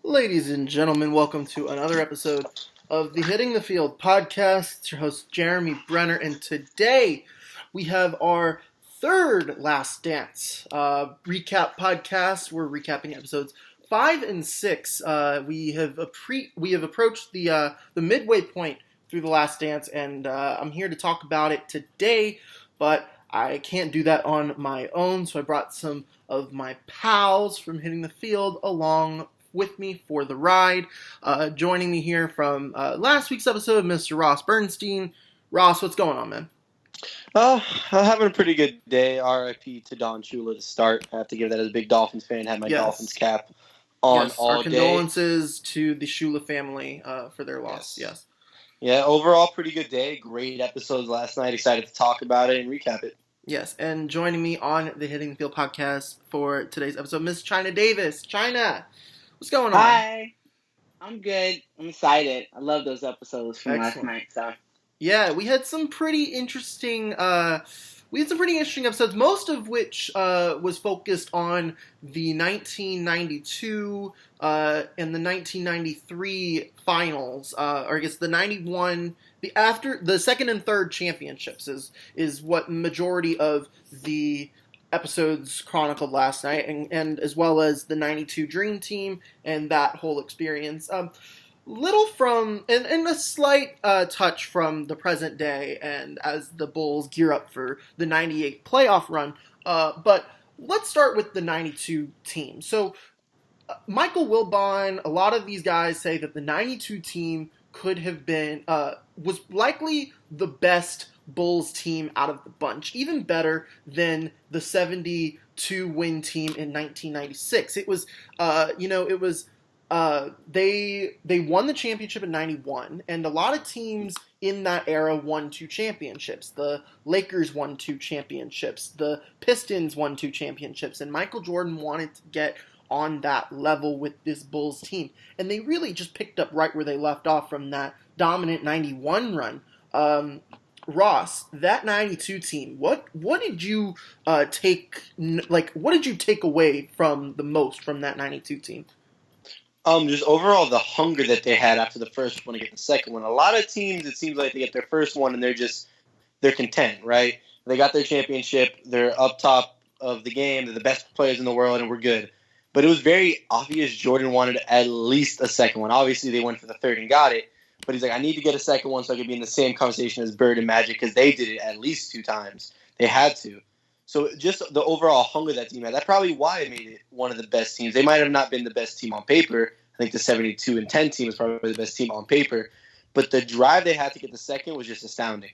Ladies and gentlemen, welcome to another episode of the Hitting the Field podcast. It's your host, Jeremy Brener, and today we have our third Last Dance recap podcast. We're recapping episodes 5 and 6. We have approached the midway point through the Last Dance, and I'm here to talk about it today, but I can't do that on my own, so I brought some of my pals from Hitting the Field along with me for the ride. Joining me here from last week's episode, Mr. Ross Bernstein. Ross, what's going on, man? I'm having a pretty good day. RIP to Don Shula to start. I have to give that as a big Dolphins fan. Had my Dolphins cap on all our day. Condolences to the Shula family for their loss. Yes. Yeah, overall, pretty good day. Great episodes last night. Excited to talk about it and recap it. Yes, and joining me on the Hitting the Field podcast for today's episode, Miss China Davis. China, what's going on? Hi, I'm good. I'm excited. I love those episodes from last night. So yeah, we had some pretty interesting. Episodes, most of which was focused on the 1992 and the 1993 finals, or I guess the 91. After the second and third championships is what majority of the episodes chronicled last night, and as well as the 92 Dream Team and that whole experience. Little from, and a slight touch from the present day and as the Bulls gear up for the 98 playoff run. But let's start with the 92 team. So Michael Wilbon, a lot of these guys say that the 92 team could have been, was likely the best Bulls team out of the bunch, even better than the 72 win team in 1996. It was, they won the championship in 91, and a lot of teams in that era won 2 championships. The Lakers won 2 championships. The Pistons won 2 championships, and Michael Jordan wanted to get on that level with this Bulls team. And they really just picked up right where they left off from that dominant 91 run. Ross, that 92 team, what did you take away from the most from that 92 team? Just overall the hunger that they had after the first one to get the second one. A lot of teams, it seems like they get their first one and they're content, right? They got their championship, they're up top of the game, they're the best players in the world, and we're good. But it was very obvious Jordan wanted at least a second one. Obviously, they went for the third and got it. But he's like, I need to get a second one so I can be in the same conversation as Bird and Magic because they did it at least 2 times. They had to. So just the overall hunger that team had, that's probably why it made it one of the best teams. They might have not been the best team on paper. I think the 72 and 10 team was probably the best team on paper. But the drive they had to get the second was just astounding.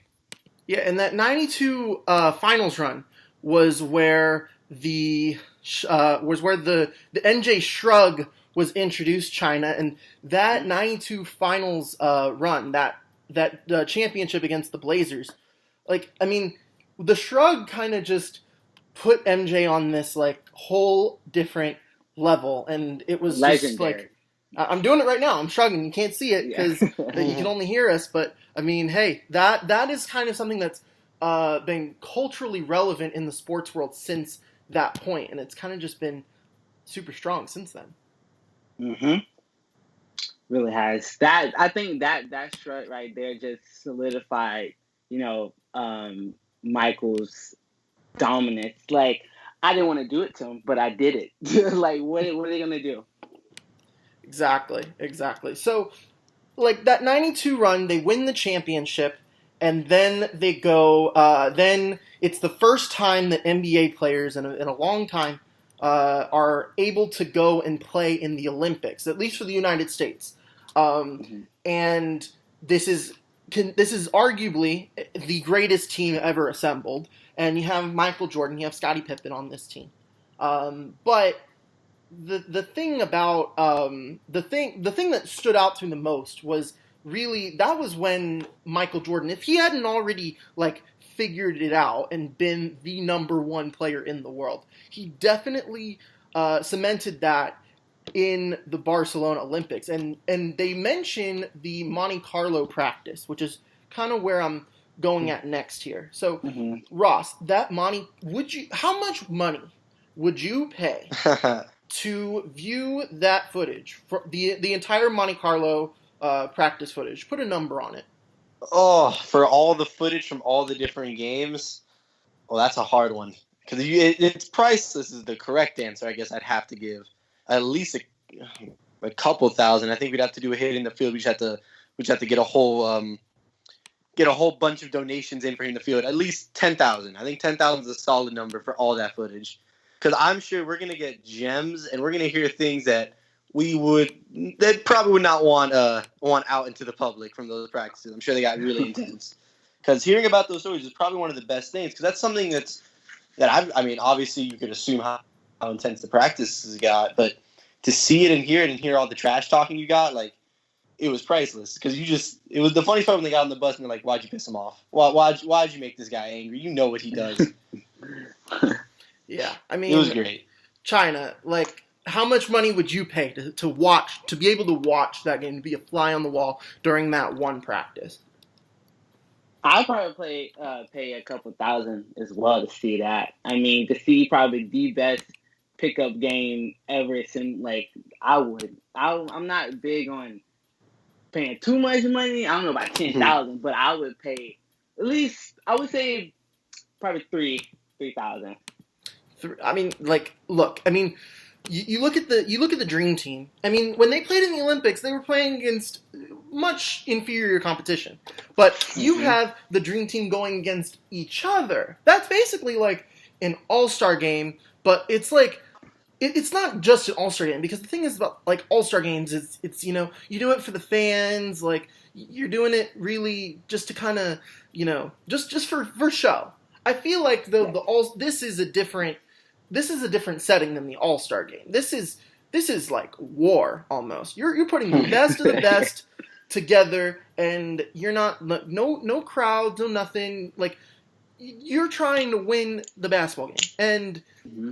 Yeah, and that 92 finals run was where the NJ Shrug was introduced, China, and that 92 finals run, that championship against the Blazers, the Shrug kind of just put MJ on this whole different level, and it was legendary. Just I'm doing it right now. I'm shrugging. You can't see it because you can only hear us, but hey, that is kind of something that's been culturally relevant in the sports world since that point, and it's kind of just been super strong since then. Mm-hmm. Really has. I think that strut right there just solidified, Michael's dominance. I didn't want to do it to him, but I did it. What are they gonna do? Exactly. So, that 92 run, they win the championship, and then they go. Then it's the first time that NBA players in a long time are able to go and play in the Olympics, at least for the United States. And this is arguably the greatest team ever assembled. And you have Michael Jordan, you have Scottie Pippen on this team. But the thing about the thing that stood out to me the most was really that was when Michael Jordan, if he hadn't already figured it out and been the number one player in the world, he definitely cemented that in the Barcelona Olympics. And they mention the Monte Carlo practice, which is kind of where I'm going at next here. So, Ross, how much money would you pay to view that footage, for the entire Monte Carlo practice footage, put a number on it. Oh, for all the footage from all the different games, well, that's a hard one. Because it's priceless is the correct answer. I guess I'd have to give at least a couple thousand. I think we'd have to do a hit in the field. We just have to get a whole bunch of donations in for him in the field. At least 10,000. I think 10,000 is a solid number for all that footage. Because I'm sure we're gonna get gems and we're gonna hear things that probably would not want out into the public from those practices. I'm sure they got really intense. Because hearing about those stories is probably one of the best things. Because that's something I mean, obviously you could assume how intense the practices got, but to see it and hear all the trash talking you got, like, it was priceless. Because it was the funniest part when they got on the bus and they're like, "Why'd you piss him off? Why'd you make this guy angry? You know what he does." Yeah, I mean, it was great. China, like, how much money would you pay to be able to watch that game, to be a fly on the wall during that one practice? I'd probably pay a couple thousand as well to see that. I mean, to see probably the best pickup game ever. I'm not big on paying too much money. I don't know about 10,000, but I would pay at least. I would say probably 3,000. I mean, like, look. I mean, you look at the Dream Team. I mean, when they played in the Olympics, they were playing against much inferior competition. But you have the Dream Team going against each other. That's basically like an all-star game. But it's like it's not just an all-star game, because the thing is about, like, all-star games, it's you do it for the fans. Like, you're doing it really just to kind of just for show. I feel like this is a different setting than the All-Star game. This is like war almost. You're putting the best of the best together, and you're not no crowds, no nothing. Like, you're trying to win the basketball game. And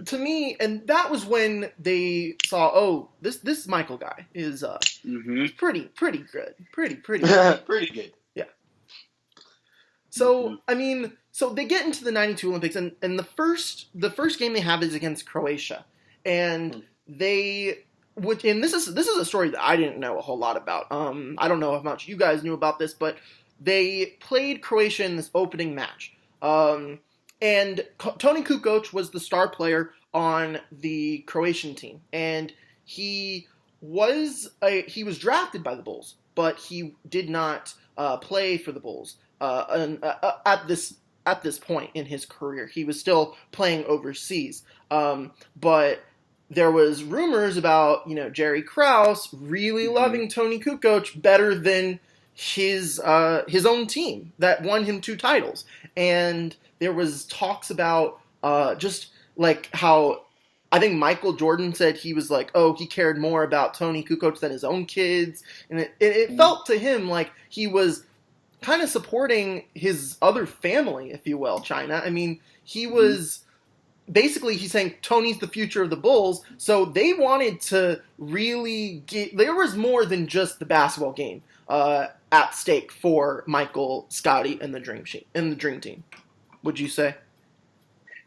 to me, and that was when they saw, oh, this Michael guy is pretty good, pretty pretty good. Yeah. So I mean. So they get into the 92 Olympics, and the first game they have is against Croatia, and this is a story that I didn't know a whole lot about. I don't know how much you guys knew about this, but they played Croatia in this opening match, and Toni Kukoc was the star player on the Croatian team, and he was drafted by the Bulls, but he did not play for the Bulls at this point in his career. He was still playing overseas. But there was rumors about, Jerry Krause really loving Toni Kukoc better than his own team that won him 2 titles. And there was talks about just like how I think Michael Jordan said he was like, oh, he cared more about Toni Kukoc than his own kids. And it felt to him like he was kind of supporting his other family, if you will, China. I mean, he was basically, he's saying Tony's the future of the Bulls, so they wanted to really there was more than just the basketball game at stake for Michael, Scotty, and the Dream Team. Would you say?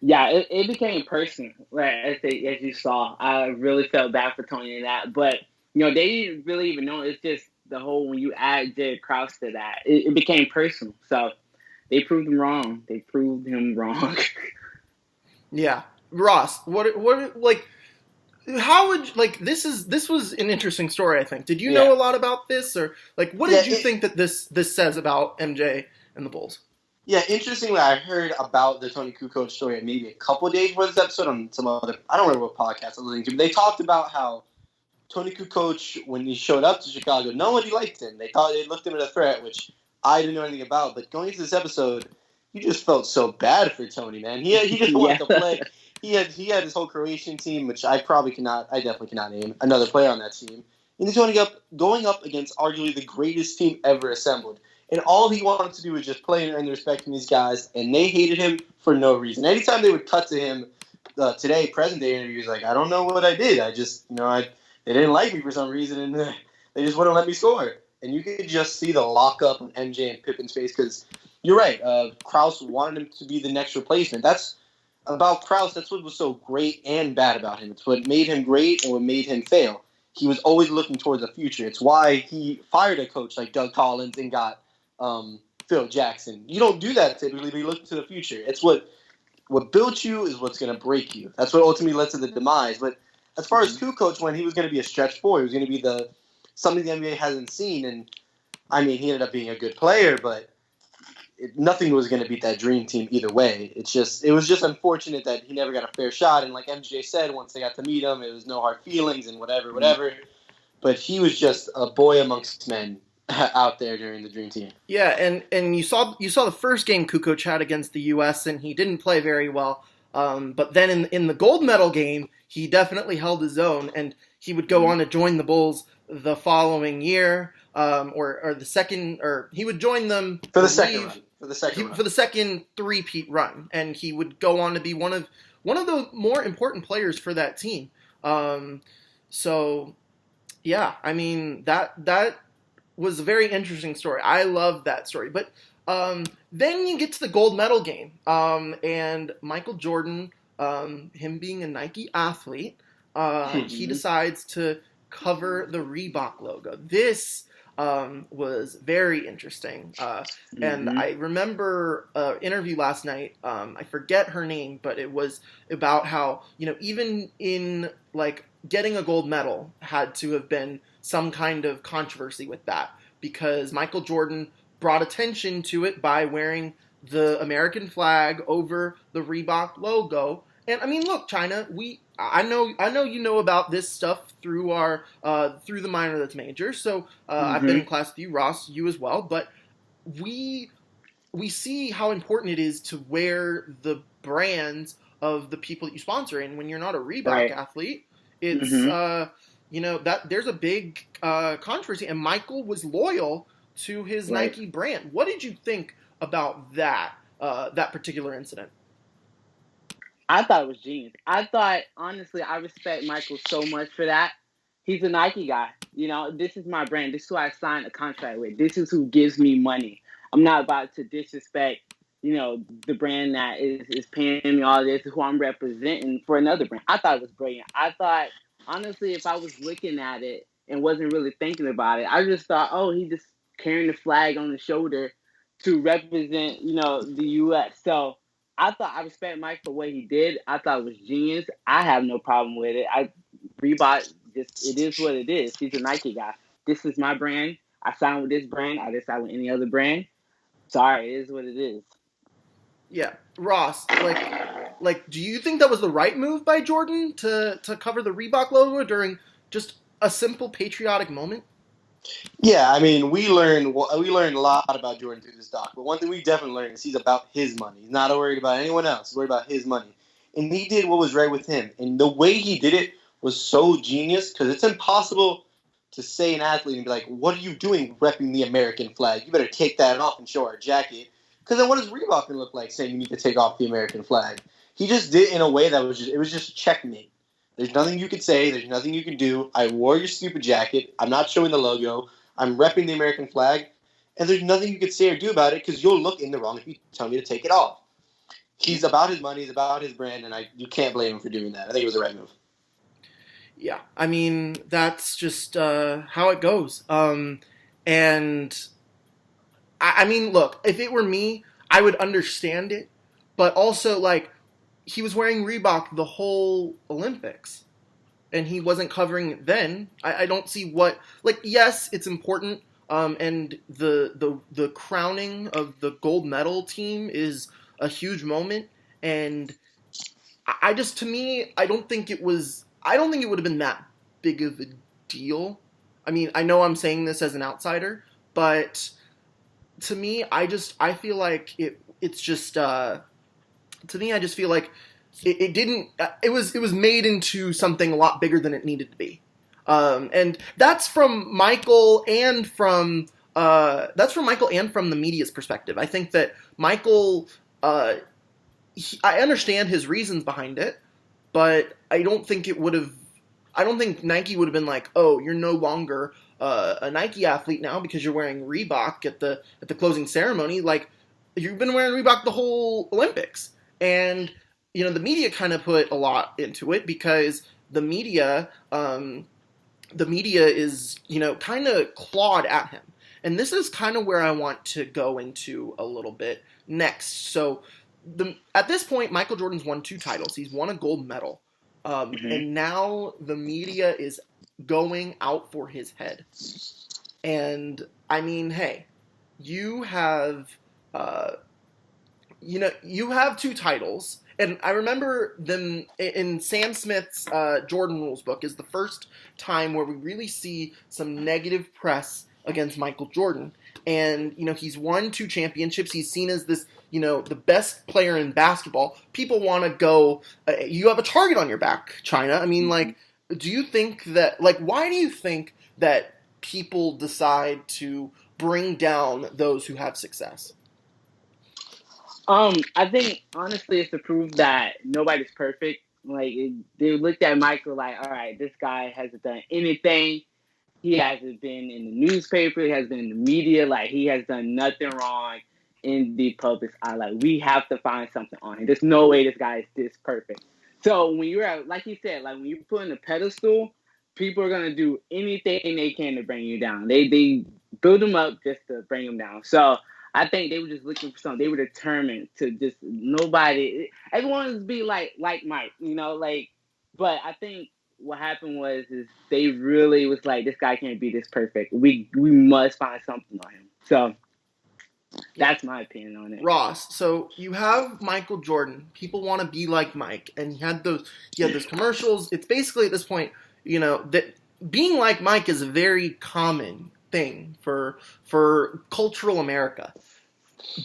Yeah, it became personal, right? As you saw, I really felt bad for Tony in that, but they didn't really even know. It's just the whole, when you add Jared Krause to that, it became personal. So they proved him wrong. Yeah, Ross, how would this was an interesting story, I think. Did you know a lot about this, or like what did you think that this says about MJ and the Bulls? Yeah, interestingly, I heard about the Toni Kukoc story maybe a couple of days before this episode on some other, I don't remember what podcast I was listening to, but they talked about how Toni Kukoc, when he showed up to Chicago, nobody liked him. They looked at him as a threat, which I didn't know anything about. But going into this episode, you just felt so bad for Tony, man. He didn't want to play. He had his whole Croatian team, which I definitely cannot name another player on that team. And he's going up against arguably the greatest team ever assembled. And all he wanted to do was just play and earn the respect from these guys, and they hated him for no reason. Anytime they would cut to him today, present day interviews, like, I don't know what I did. I just, they didn't like me for some reason, and they just wouldn't let me score. And you could just see the lockup on MJ and Pippen's face, because you're right. Krause wanted him to be the next replacement. That's about Krause, that's what was so great and bad about him. It's what made him great and what made him fail. He was always looking towards the future. It's why he fired a coach like Doug Collins and got Phil Jackson. You don't do that typically, but you look to the future. It's what built you is what's going to break you. That's what ultimately led to the demise. But as far as Kukoc went, he was going to be a stretch four. He was going to be something the NBA hasn't seen. And, I mean, he ended up being a good player, but nothing was going to beat that dream team either way. It was just unfortunate that he never got a fair shot. And like MJ said, once they got to meet him, it was no hard feelings and whatever. But he was just a boy amongst men out there during the dream team. Yeah, and you saw the first game Kukoc had against the U.S. and he didn't play very well. But then in the gold medal game, he definitely held his own, and he would go on to join the Bulls the following year, or the second, or he would join them for the second run. For the second three-peat run, and he would go on to be one of the more important players for that team. So, yeah, I mean that was a very interesting story. I love that story. But then you get to the gold medal game, and Michael Jordan, him being a Nike athlete, he decides to cover the Reebok logo. This was very interesting. And I remember an interview last night. I forget her name, but it was about how, even in like getting a gold medal had to have been some kind of controversy with that, because Michael Jordan brought attention to it by wearing the American flag over the Reebok logo. And I mean, look, China, I know you know about this stuff through through the minor that's major. So I've been in class with you, Ross, you as well. But we see how important it is to wear the brands of the people that you sponsor. And when you're not a Reebok athlete, it's that there's a big controversy. And Michael was loyal to his Nike brand. What did you think about that particular incident? I thought it was genius. Honestly, I respect Michael so much for that. He's a Nike guy. This is my brand. This is who I signed a contract with. This is who gives me money. I'm not about to disrespect, the brand that is paying me all this, who I'm representing for another brand. I thought it was brilliant. I thought, honestly, if I was looking at it and wasn't really thinking about it, I just thought, oh, he's just carrying the flag on the shoulder to represent, the U.S. So I respect Mike for what he did. I thought it was genius. I have no problem with it. Reebok, it is what it is. He's a Nike guy. This is my brand. I signed with this brand. I didn't sign with any other brand. Sorry, it is what it is. Yeah, Ross, like, do you think that was the right move by Jordan to cover the Reebok logo during just a simple patriotic moment? Yeah, I mean, we learned a lot about Jordan through this doc, but one thing we definitely learned is he's about his money. He's not worried about anyone else. He's worried about his money. And he did what was right with him. And the way he did it was so genius, because it's impossible to say an athlete and be like, what are you doing repping the American flag? You better take that off and show our jacket. Because then what does Reebok going to look like saying you need to take off the American flag? He just did it in a way that was just checkmate. There's nothing you could say. There's nothing you can do. I wore your stupid jacket. I'm not showing the logo. I'm repping the American flag. And there's nothing you could say or do about it, because you'll look in the wrong if you tell me to take it off. He's about his money. He's about his brand. And you can't blame him for doing that. I think it was the right move. Yeah, I mean, that's just how it goes. And I mean, look, if it were me, I would understand it. But also, like, he was wearing Reebok the whole Olympics, and he wasn't covering it then. I don't see what, like, yes, it's important, and the crowning of the gold medal team is a huge moment, and I just, to me, I don't think it would have been that big of a deal. I mean, I know I'm saying this as an outsider, but to me, I feel like it's just, to me, I just feel like it didn't. It was made into something a lot bigger than it needed to be, and that's from Michael and from the media's perspective. I think that Michael, I understand his reasons behind it, but I don't think Nike would have been like, oh, you're no longer a Nike athlete now because you're wearing Reebok at the closing ceremony. Like, you've been wearing Reebok the whole Olympics. And the media kind of put a lot into it because the media is, kind of clawed at him. And this is kind of where I want to go into a little bit next. So, at this point, Michael Jordan's won 2 titles. He's won a gold medal. And now the media is going out for his head. And, I mean, hey, you have 2 titles. And I remember them in Sam Smith's Jordan Rules book is the first time where we really see some negative press against Michael Jordan. And, he's won 2 championships. He's seen as this, the best player in basketball. People want to go, you have a target on your back, China. I mean, do you think that, why do you think that people decide to bring down those who have success? I think honestly it's to prove that nobody's perfect. They looked at Michael like, all right, this guy hasn't done anything. He hasn't been in the newspaper. He hasn't been in the media. He has done nothing wrong in the public's eye. We have to find something on him. There's no way this guy is this perfect. So when you're like you said, when you put in a pedestal, people are gonna do anything they can to bring you down. They build him up just to bring him down. So I think they were just looking for something. They were determined to just everyone was be like Mike, but I think what happened is they really was like, this guy can't be this perfect. We must find something on him. So that's my opinion on it. Ross, so you have Michael Jordan. People want to be like Mike, and he had those commercials. It's basically at this point, that being like Mike is a very common thing for cultural America.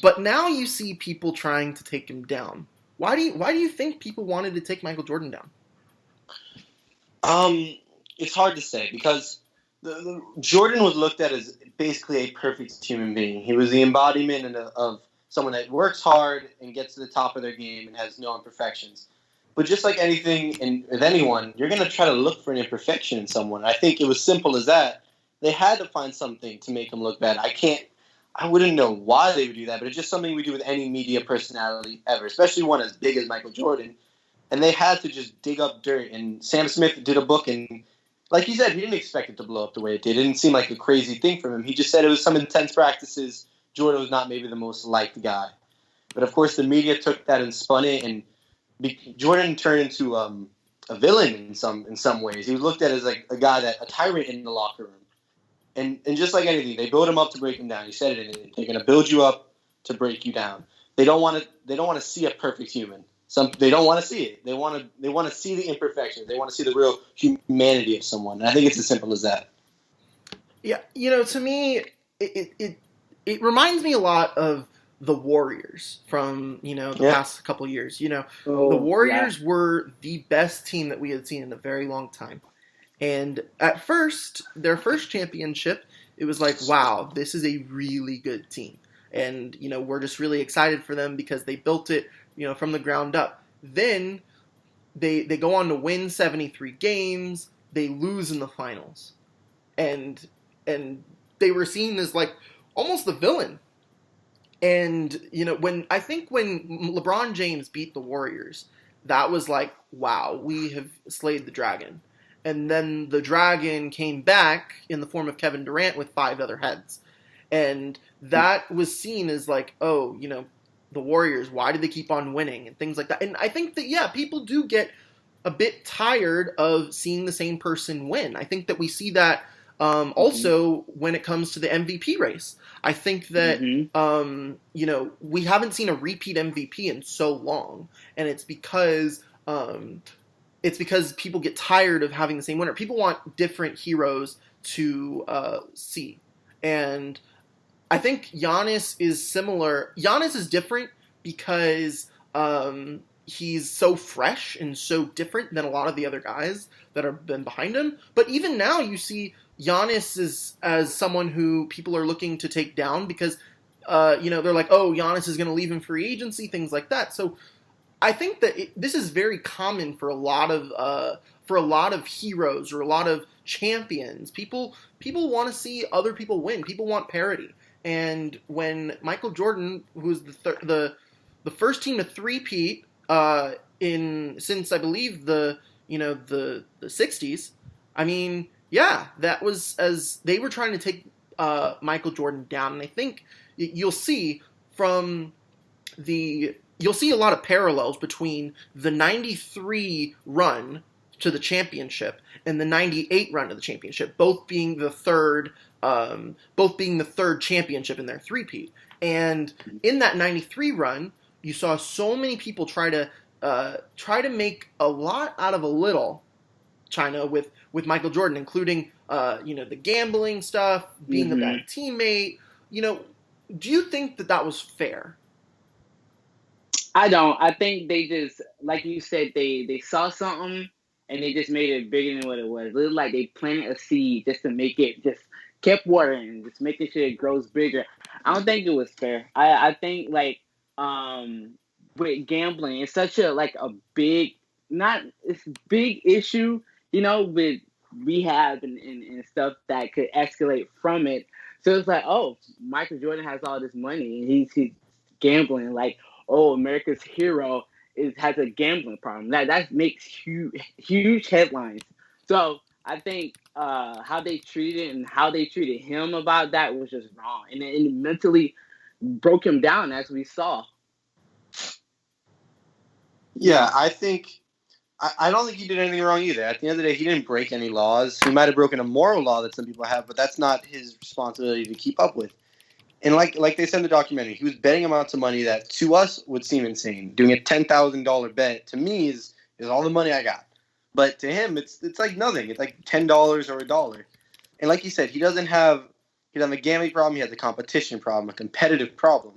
But now you see people trying to take him down. Why do you think people wanted to take Michael Jordan down? It's hard to say because the Jordan was looked at as basically a perfect human being. He was the embodiment of someone that works hard and gets to the top of their game and has no imperfections. But just like anything and with anyone, you're going to try to look for an imperfection in someone. I think it was simple as that. They had to find something to make him look bad. I wouldn't know why they would do that, but it's just something we do with any media personality ever, especially one as big as Michael Jordan. And they had to just dig up dirt. And Sam Smith did a book, and like he said, he didn't expect it to blow up the way it did. It didn't seem like a crazy thing for him. He just said it was some intense practices. Jordan was not maybe the most liked guy. But, of course, the media took that and spun it, and Jordan turned into a villain in some ways. He was looked at as like a tyrant in the locker room. And just like anything, they build him up to break him down. He said it. They're going to build you up to break you down. They don't want to see a perfect human. They don't want to see it. They want to see the imperfections. They want to see the real humanity of someone. And I think it's as simple as that. Yeah, to me, it reminds me a lot of the Warriors from the past couple years. The Warriors were the best team that we had seen in a very long time. And at first, their first championship, it was like, wow, this is a really good team. And, we're just really excited for them because they built it, from the ground up. Then they go on to win 73 games. They lose in the finals. And they were seen as like almost the villain. And, when LeBron James beat the Warriors, that was like, wow, we have slayed the dragon. And then the dragon came back in the form of Kevin Durant with 5 other heads. And that was seen as like, oh, the Warriors, why did they keep on winning? And things like that. And I think that, people do get a bit tired of seeing the same person win. I think that we see that also when it comes to the MVP race. I think that, we haven't seen a repeat MVP in so long. And it's because people get tired of having the same winner. People want different heroes to see. And I think Giannis is similar. Giannis is different because he's so fresh and so different than a lot of the other guys that have been behind him. But even now you see Giannis as someone who people are looking to take down because, they're like, oh, Giannis is going to leave in free agency, things like that. So I think that this is very common for a lot of heroes or a lot of champions. People want to see other people win. People want parity. And when Michael Jordan, who was the first team to three-peat since I believe the 60s. I mean, yeah, that was as they were trying to take Michael Jordan down, and I think you'll see a lot of parallels between the 93 run to the championship and the 98 run to the championship, both being the third championship in their three-peat. And in that 93 run, you saw so many people try to make a lot out of a little, China, with Michael Jordan, including the gambling stuff, being a bad teammate. Do you think that was fair? I don't. I think they just, like you said, they saw something and they just made it bigger than what it was. It looked like they planted a seed just to make it, just kept watering, just making sure it grows bigger. I don't think it was fair. I think with gambling, it's such a big, it's big issue, with rehab and stuff that could escalate from it. So it's like, oh, Michael Jordan has all this money and he's gambling. Like, oh, America's hero has a gambling problem. That makes huge headlines. So I think how they treated him about that was just wrong, and it mentally broke him down, as we saw. Yeah, I don't think he did anything wrong either. At the end of the day, he didn't break any laws. He might have broken a moral law that some people have, but that's not his responsibility to keep up with. And like they said in the documentary, he was betting amounts of money that to us would seem insane. Doing a $10,000 bet to me is all the money I got, but to him it's like nothing. It's like $10 or $1. And like you said, he doesn't have a gambling problem. He has a competition problem, a competitive problem.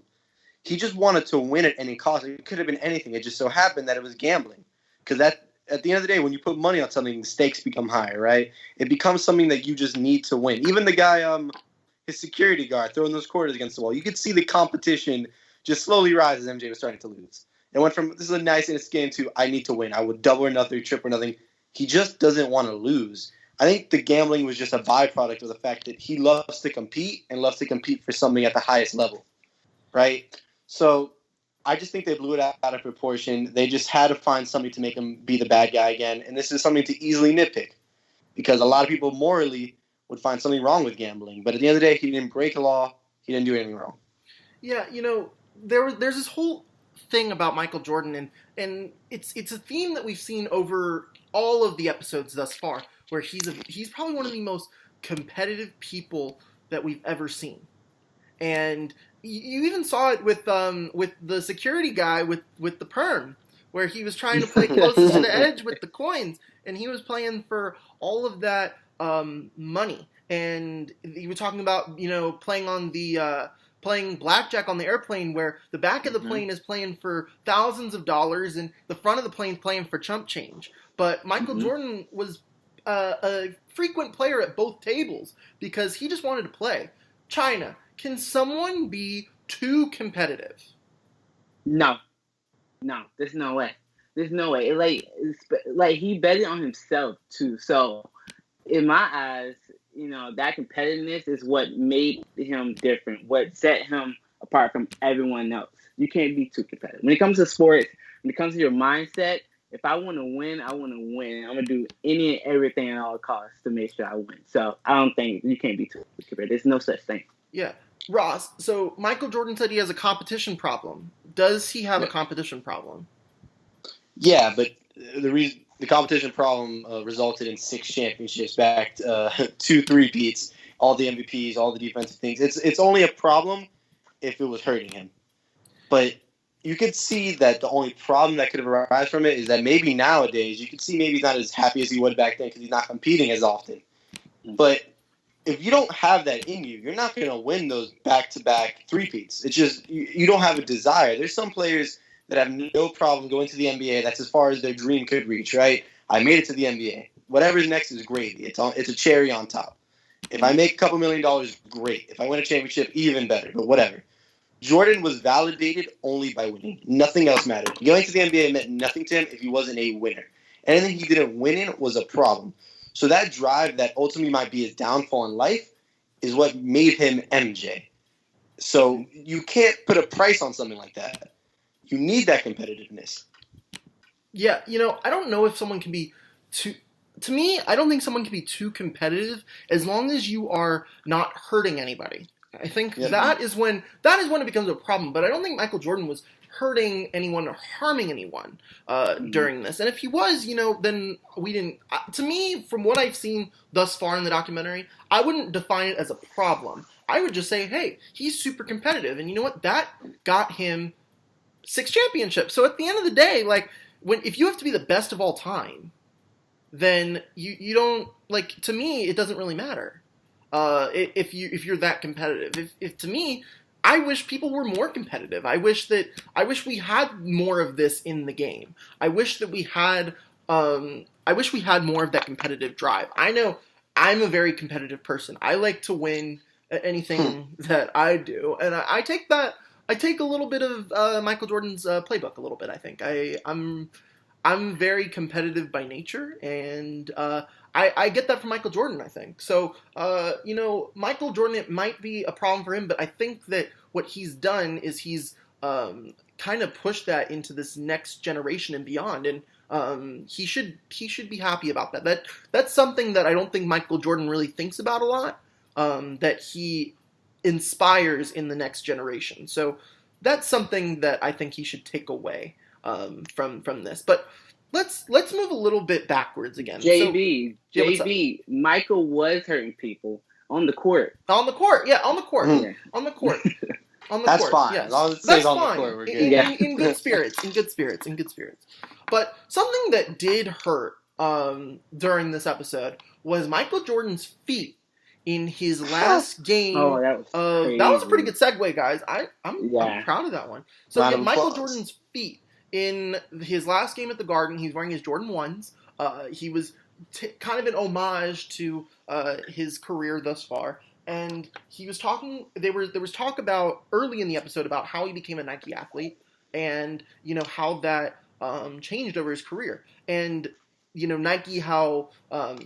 He just wanted to win at any cost. It could have been anything. It just so happened that it was gambling, because at the end of the day, when you put money on something, the stakes become higher, right? It becomes something that you just need to win. Even the guy, his security guard throwing those quarters against the wall, you could see the competition just slowly rise as MJ was starting to lose. It went from, this is a nice innocent game, to I need to win. I would double or nothing, triple or nothing. He just doesn't want to lose. I think the gambling was just a byproduct of the fact that he loves to compete and loves to compete for something at the highest level, right? So I just think they blew it out of proportion. They just had to find somebody to make him be the bad guy again. And this is something to easily nitpick, because a lot of people morally would find something wrong with gambling. But at the end of the day, he didn't break a law. He didn't do anything wrong. Yeah, there's this whole thing about Michael Jordan, and it's a theme that we've seen over all of the episodes thus far, where he's probably one of the most competitive people that we've ever seen. And you even saw it with the security guy with the perm, where he was trying to play closest to the edge with the coins, and he was playing for all of that money. And he was talking about playing blackjack on the airplane, where the back of the plane is playing for thousands of dollars and the front of the plane playing for chump change. But Michael Jordan was a frequent player at both tables because he just wanted to play. China, can someone be too competitive? No, there's no way. There's no way. Like he betted on himself too. So in my eyes, that competitiveness is what made him different, what set him apart from everyone else. You can't be too competitive. When it comes to sports, when it comes to your mindset, if I want to win, I want to win. I'm going to do any and everything at all costs to make sure I win. So I don't think you can't be too competitive. There's no such thing. Yeah. Ross, so Michael Jordan said he has a competition problem. Does he have a competition problem? Yeah, but the competition problem resulted in 6 championships, backed 2 three-peats, all the MVPs, all the defensive things. It's only a problem if it was hurting him. But you could see that the only problem that could have arisen from it is that maybe nowadays you could see maybe he's not as happy as he would back then because he's not competing as often. But if you don't have that in you, you're not going to win those back-to-back three-peats. It's just you don't have a desire. There's some players that have no problem going to the NBA. That's as far as their dream could reach, right? I made it to the NBA. Whatever's next is gravy. It's a cherry on top. If I make a couple $1 million, great. If I win a championship, even better. But whatever. Jordan was validated only by winning. Nothing else mattered. Going to the NBA meant nothing to him if he wasn't a winner. Anything he didn't win in was a problem. So that drive that ultimately might be his downfall in life is what made him MJ. So you can't put a price on something like that. You need that competitiveness. Yeah, I don't know if someone can be too. To me, I don't think someone can be too competitive as long as you are not hurting anybody. I think that is when it becomes a problem. But I don't think Michael Jordan was hurting anyone or harming anyone during this. And if he was, then we didn't. To me, from what I've seen thus far in the documentary, I wouldn't define it as a problem. I would just say, hey, he's super competitive, and you know what? That got him 6 championships. So at the end of the day, like, if you have to be the best of all time, then you don't, like, to me it doesn't really matter if you're that competitive. If to me, I wish people were more competitive. I wish we had more of this in the game. I wish we had more of that competitive drive. I know I'm a very competitive person. I like to win at anything that I do, and I take a little bit of Michael Jordan's playbook a little bit. I think I'm very competitive by nature, and I get that from Michael Jordan, I think. So, Michael Jordan, it might be a problem for him, but I think that what he's done is he's kind of pushed that into this next generation and beyond, and he should be happy about that. That's something that I don't think Michael Jordan really thinks about a lot, that he inspires in the next generation. So that's something that I think he should take away from this. But let's move a little bit backwards again. JB, Michael was hurting people on the court. On the court. That's fine. Yes. As long as it That's stays on fine. the court, we're good. In good spirits. But something that did hurt during this episode was Michael Jordan's feet in his last game. Oh, that was a pretty good segue, guys. I'm proud of that one. So Michael Jordan's feet in his last game at the Garden. He's wearing his Jordan 1s. He was kind of an homage to his career thus far. And he was talking. There was talk about early in the episode about how he became a Nike athlete, and how that changed over his career. And Nike, how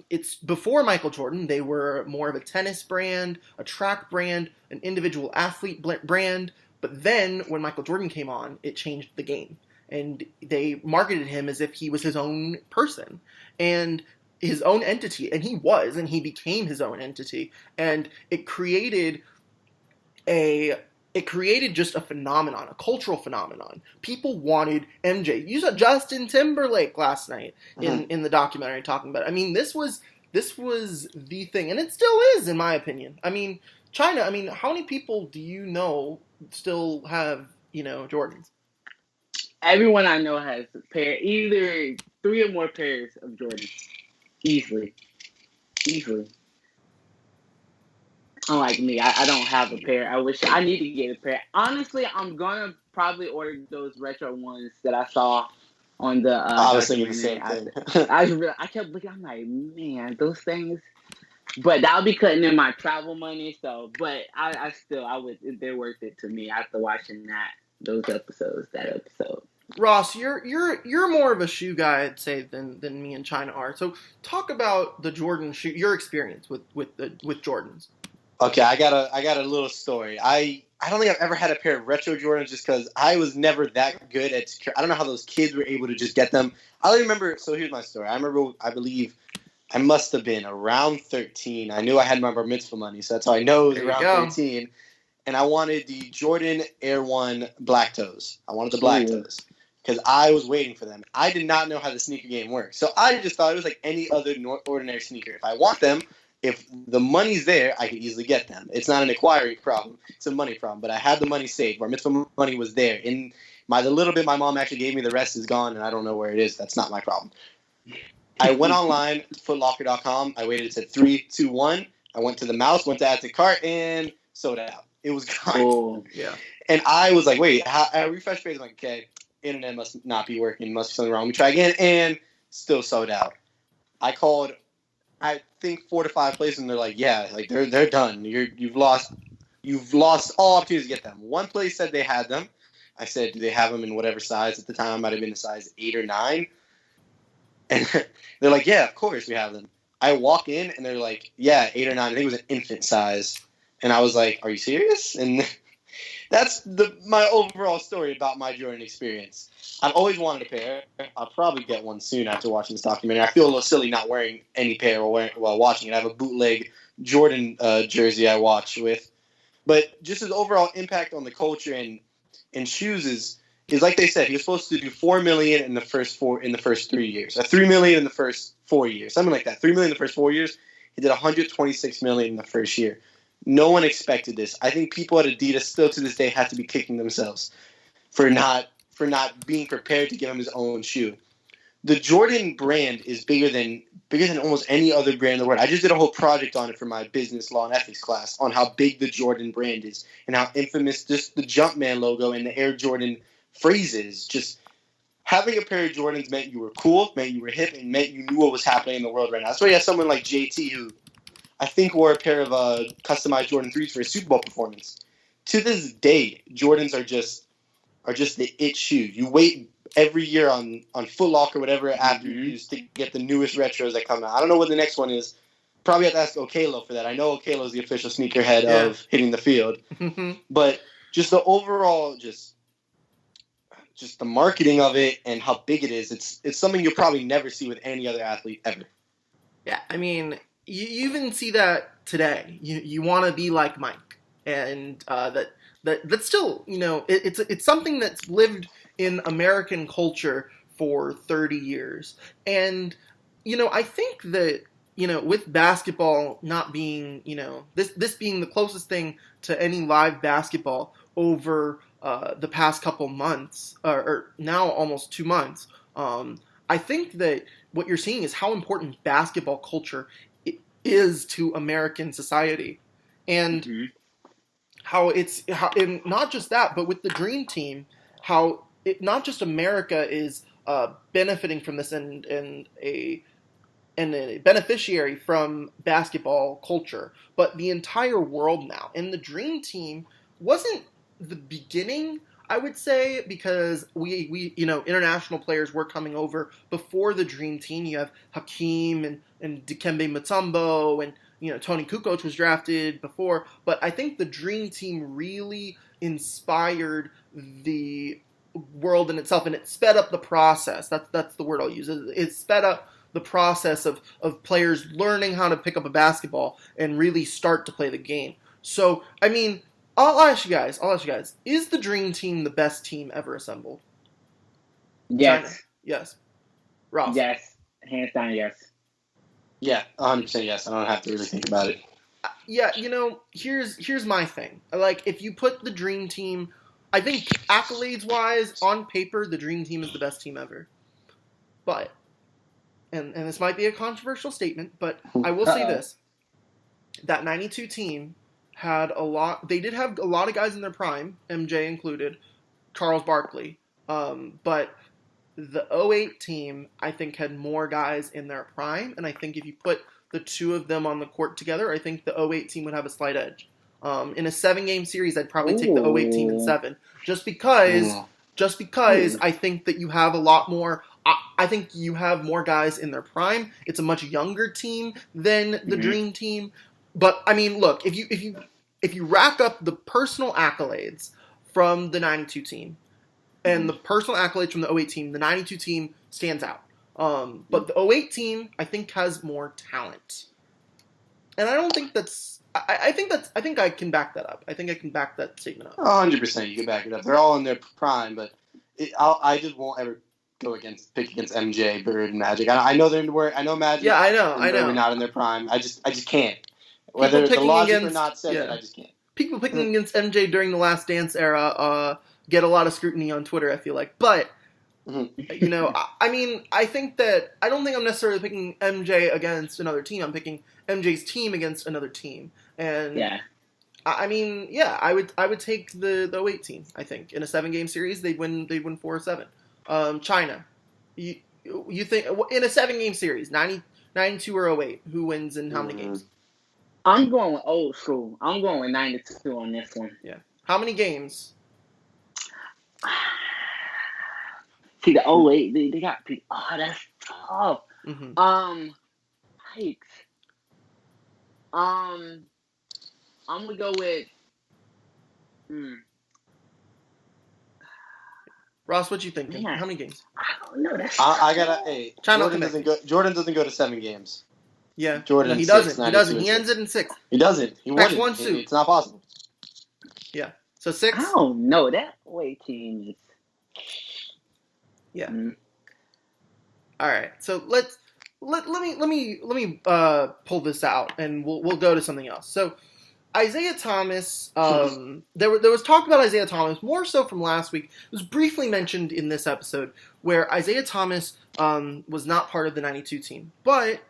it's before Michael Jordan, they were more of a tennis brand, a track brand, an individual athlete brand. But then when Michael Jordan came on, it changed the game. And they marketed him as if he was his own person and his own entity. And he became his own entity. And it created just a phenomenon, a cultural phenomenon. People wanted MJ. You saw Justin Timberlake last night in the documentary talking about it. I mean, this was the thing, and it still is, in my opinion. I mean, China. I mean, how many people do you know still have Jordans? Everyone I know has a pair, either 3 or more pairs of Jordans, easily. Unlike me, I don't have a pair. I need to get a pair. Honestly, I'm gonna probably order those retro ones that I saw on the. I was thinking the same thing. I kept looking. I'm like, man, those things. But that'll be cutting in my travel money. So, but I would. They're worth it to me after watching that episode. Ross, you're more of a shoe guy, I'd say, than me and China are. So, talk about the Jordan shoe. Your experience with Jordans. Okay, I got a little story. I don't think I've ever had a pair of retro Jordans just because I was never that good at. I don't know how those kids were able to just get them. I remember. So here's my story. I believe I must have been around 13. I knew I had my bar mitzvah money, so that's how I know it was around 13. And I wanted the Jordan Air One Black Toes. I wanted the Black Toes because I was waiting for them. I did not know how the sneaker game worked, so I just thought it was like any other ordinary sneaker. If I want them. If the money's there, I could easily get them. It's not an acquiring problem. It's a money problem. But I had the money saved. Bar mitzvah money was there. In the little bit my mom actually gave me, the rest is gone, and I don't know where it is. That's not my problem. I went online, footlocker.com. I waited. It said 3, 2, 1. I went to the mouse, went to add to cart, and sold out. It was gone. Oh, yeah. And I was like, wait. I refreshed page. I'm like, okay, internet must not be working. Must be something wrong. We try again, and still sold out. I called, I think 4 to 5 places, and they're like, yeah, like they're done. You've lost all opportunities to get them. One place said they had them. I said, do they have them in whatever size? At the time, I might have been a size 8 or 9. And they're like, yeah, of course we have them. I walk in, and they're like, yeah, 8 or 9. I think it was an infant size. And I was like, are you serious? And That's my overall story about my Jordan experience. I've always wanted a pair. I'll probably get one soon after watching this documentary. I feel a little silly not wearing any pair while watching it. I have a bootleg Jordan jersey I watch with. But just his overall impact on the culture and shoes is like they said, he was supposed to do $4 million in the first 3 years. $3 million in the first 4 years. Something like that. $3 million in the first 4 years. He did $126 million in the first year. No one expected this. I think people at Adidas still to this day have to be kicking themselves for not being prepared to give him his own shoe. The Jordan brand is bigger than almost any other brand in the world. I just did a whole project on it for my business law and ethics class on how big the Jordan brand is and how infamous just the Jumpman logo and the Air Jordan phrase is. Just having a pair of Jordans meant you were cool, meant you were hip, and meant you knew what was happening in the world right now. That's why you have someone like JT who I think wore a pair of customized Jordan 3s for a Super Bowl performance. To this day, Jordans are just the it shoe. You wait every year on Foot Locker or whatever app you use to get the newest retros that come out. I don't know what the next one is. Probably have to ask Okalo for that. I know Okalo is the official sneakerhead of hitting the field. But just the overall just the marketing of it and how big it is, it's something you'll probably never see with any other athlete ever. Yeah, I mean, you even see that today. You want to be like Mike, and that's still, it's something that's lived in American culture for 30 years. And I think that with basketball not being this being the closest thing to any live basketball over the past couple months, or now almost 2 months, I think that what you're seeing is how important basketball culture is to American society, and and not just that, but with the Dream Team, how not just America is benefiting from this and a beneficiary from basketball culture, but the entire world now. And the Dream Team wasn't the beginning, I would say, because we international players were coming over before the Dream Team. You have Hakeem and Dikembe Mutombo, and Tony Kukoc was drafted before. But I think the Dream Team really inspired the world in itself, and it sped up the process. That's the word I'll use. It sped up the process of players learning how to pick up a basketball and really start to play the game. So, I mean, I'll ask you guys, is the Dream Team the best team ever assembled? Yes. China? Yes. Ross? Yes. Hands down, yes. Yeah, 100% yes. I don't have to really think about it. Yeah, here's my thing. Like, if you put the Dream Team, I think accolades-wise, on paper, the Dream Team is the best team ever. But, and this might be a controversial statement, but I will say this. That 92 team they did have a lot of guys in their prime, MJ included, Charles Barkley. But the 08 team, I think, had more guys in their prime, and I think if you put the two of them on the court together, I think the 08 team would have a slight edge. In a 7-game series, I'd probably take the 08 team in 7, just because I think that you have a lot more. I think you have more guys in their prime. It's a much younger team than the Dream Team. But I mean, look, if you rack up the personal accolades from the 92 team and the personal accolades from the 08 team, the 92 team stands out. But the 08 team, I think, has more talent. And I don't think that's. I think I can back that up. I think I can back that statement up. 100% you can back it up. They're all in their prime, but I just won't ever pick against MJ, Bird, and Magic. I know they're in the word. I know Magic. Yeah, I know. They're not in their prime. I just can't. Whether the logic or not says it, I just can't. People picking against MJ during the Last Dance era get a lot of scrutiny on Twitter, I feel like. But, I mean, I don't think I'm necessarily picking MJ against another team. I'm picking MJ's team against another team. And, I mean, yeah, I would take the 08 team, I think. In a 7-game series, they'd win 4-7. China. You think, in a 7-game series, 92 or 08, who wins in how many games? I'm going with old school. I'm going with 92 on this one. Yeah. How many games? See, the 08, they got people. Oh, that's tough. Hikes. I'm going to go with Hmm. Ross, what you thinking? Man. How many games? I don't know. That's I gotta. Hey, China Jordan doesn't go to 7 games. Yeah, Jordan. no, he 6, doesn't. He doesn't. 92 He and ends 6. it in 6. He doesn't. He That's wouldn't. one suit. It's not possible. Yeah. So 6. I don't know. That way teams. Yeah. Mm-hmm. All right. So let me pull this out, and we'll go to something else. So Isaiah Thomas, there was talk about Isaiah Thomas more so from last week. It was briefly mentioned in this episode where Isaiah Thomas was not part of the 92 team, but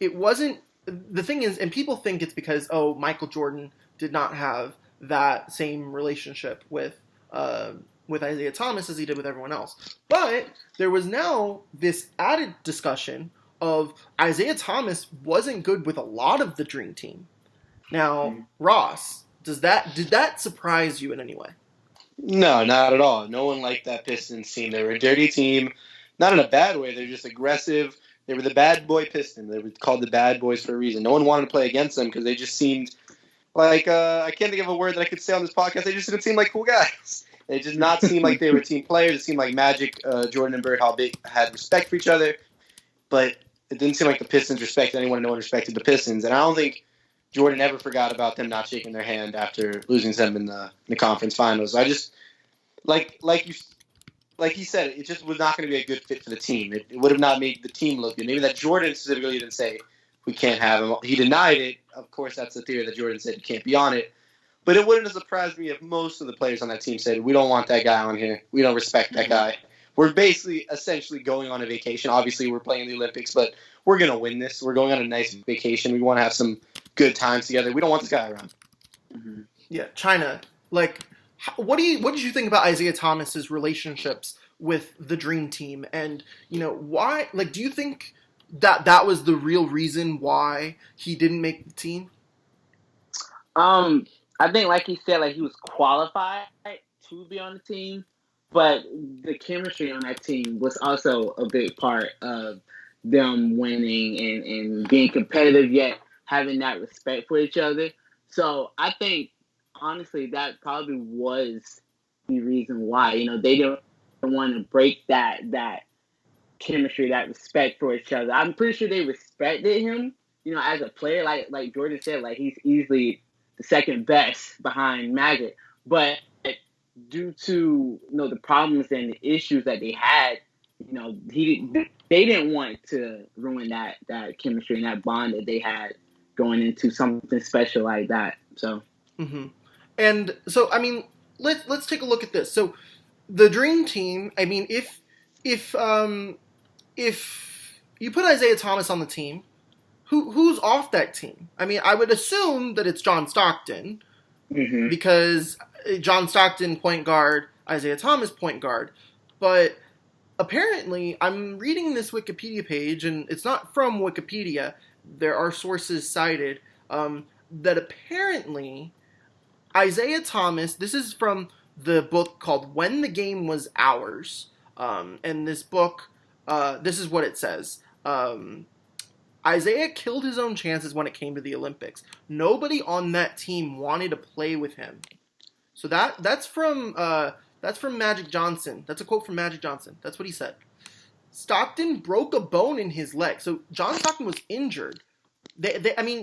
it wasn't. The thing is, and people think it's because Michael Jordan did not have that same relationship with Isaiah Thomas as he did with everyone else. But there was now this added discussion of Isaiah Thomas wasn't good with a lot of the Dream Team. Now, Ross, did that surprise you in any way? No, not at all. No one liked that Pistons team. They were a dirty team, not in a bad way. They're just aggressive. They were the bad boy Pistons. They were called the bad boys for a reason. No one wanted to play against them because they just seemed like I can't think of a word that I could say on this podcast. They just didn't seem like cool guys. They did not seem like they were team players. It seemed like Magic, Jordan, and Bird had respect for each other, but it didn't seem like the Pistons respected anyone. No one respected the Pistons, and I don't think Jordan ever forgot about them not shaking their hand after losing to them in the conference finals. I just like he said, it just was not going to be a good fit for the team. It would have not made the team look good. Maybe that Jordan specifically didn't say we can't have him. He denied it. Of course, that's the theory that Jordan said he can't be on it. But it wouldn't have surprised me if most of the players on that team said, we don't want that guy on here. We don't respect that guy. We're essentially going on a vacation. Obviously, we're playing the Olympics, but we're going to win this. We're going on a nice vacation. We want to have some good times together. We don't want this guy around. Mm-hmm. Yeah, China. What did you think about Isaiah Thomas's relationships with the Dream Team? And, why? Do you think that was the real reason why he didn't make the team? I think, like he said, he was qualified to be on the team, but the chemistry on that team was also a big part of them winning and being competitive, yet having that respect for each other. So I think, honestly, that probably was the reason why. They didn't want to break that chemistry, that respect for each other. I'm pretty sure they respected him, as a player. Like Jordan said, he's easily the second best behind Magic, but due to the problems and the issues that they had, they didn't want to ruin that chemistry and that bond that they had going into something special like that. So, and so let's take a look at this. So, the Dream Team. If you put Isaiah Thomas on the team, who's off that team? I would assume that it's John Stockton, because John Stockton point guard, Isaiah Thomas point guard. But apparently, I'm reading this Wikipedia page, and it's not from Wikipedia. There are sources cited that apparently Isaiah Thomas. This is from the book called "When the Game Was Ours," and this book, this is what it says. Isaiah killed his own chances when it came to the Olympics. Nobody on that team wanted to play with him. So that's from Magic Johnson. That's a quote from Magic Johnson. That's what he said. Stockton broke a bone in his leg. So John Stockton was injured.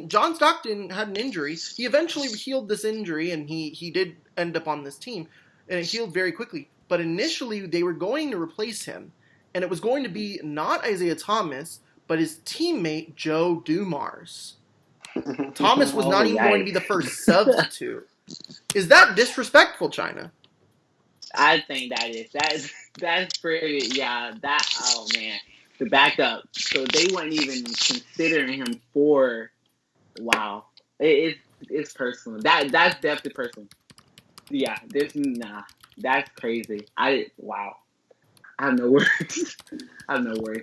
John Stockton had an injury. He eventually healed this injury, and he did end up on this team, and it healed very quickly. But initially, they were going to replace him, and it was going to be not Isaiah Thomas, but his teammate, Joe Dumars. Thomas was not even going to be the first substitute. Is that disrespectful, China? I think that is. That's pretty, oh man. The backup. So they weren't even considering him for, wow. It's personal. That's definitely personal. Yeah, that's crazy. Wow. I have no words.